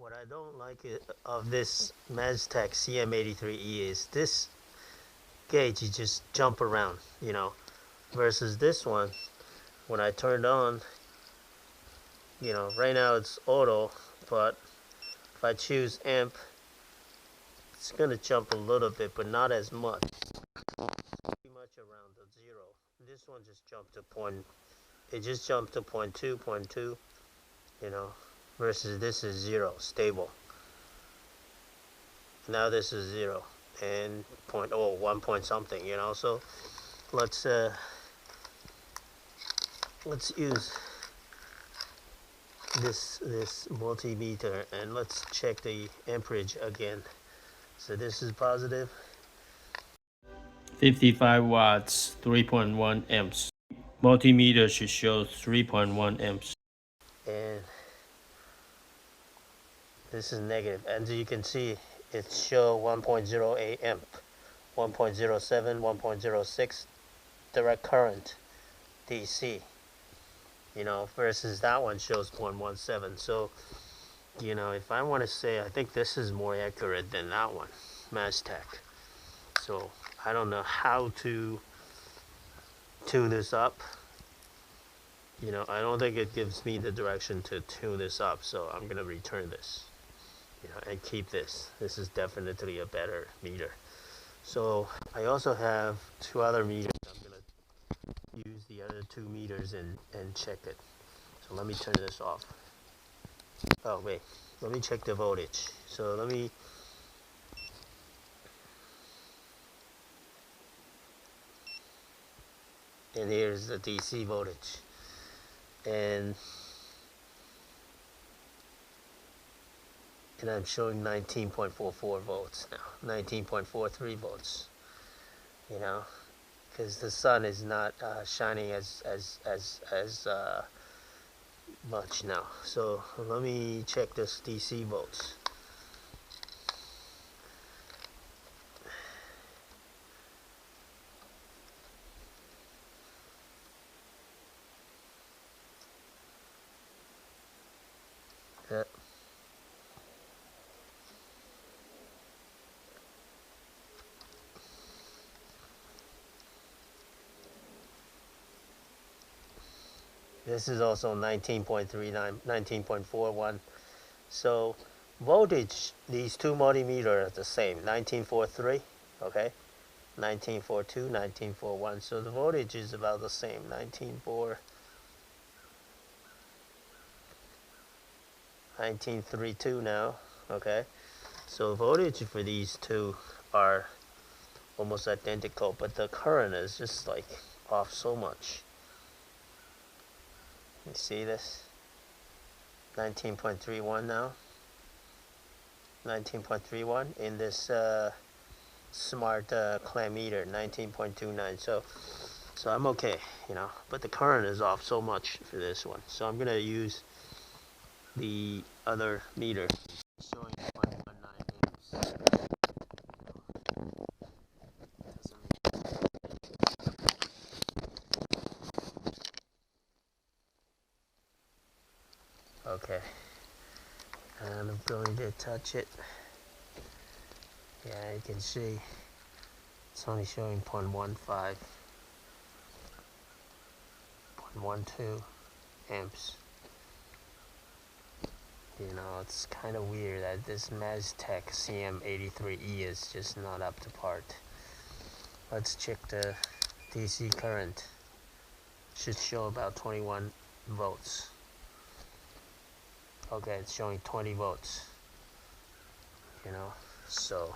what I don't like of this Maztec CM83E is this gauge, you just jump around, you know, versus this one, when I turned on, you know, right now it's auto, but if I choose amp, it's gonna jump a little bit, but not as much. Pretty much around the 0. This one just jumped to it just jumped to 0.2, you know, versus this is 0, stable. Now this is 0 and 1 point something, you know. So let's use this multimeter and let's check the amperage again. So this is positive. 55 watts, 3.1 amps. Multimeter should show 3.1 amps. And this is negative. And you can see it show 1.08 amp, 1.07, 1.06 direct current DC. You know, versus that one shows 0.17. So, you know, if I want to say, I think this is more accurate than that one, Maztec. So I don't know how to tune this up. You know, I don't think it gives me the direction to tune this up, so I'm gonna return this, you know, and keep this. This is definitely a better meter. So I also have 2 other meters. I'm gonna use the other 2 meters and check it. So let me turn this off. Oh wait, let me check the voltage. So let me and here's the DC voltage, and I'm showing 19.44 volts now, 19.43 volts, you know, because the sun is not shining as much now. So let me check this DC volts. This is also 19.39, 19.41. So voltage, these 2 multimeters are the same, 1943, okay? 1942, 1941. So the voltage is about the same, 1932 now, okay? So voltage for these 2 are almost identical, but the current is just like off so much. You see this? 19.31 now. 19.31 in this smart clam meter, 19.29. So I'm okay, you know, but the current is off so much for this one. So I'm gonna use the other meter showing 119 amps. Okay, and I'm going to touch it. Yeah, you can see it's only showing 0.15, 0.12 amps. You know, it's kind of weird that this Maztec CM83E is just not up to par. Let's check the DC current. Should show about 21 volts. Okay, it's showing 20 volts. You know, so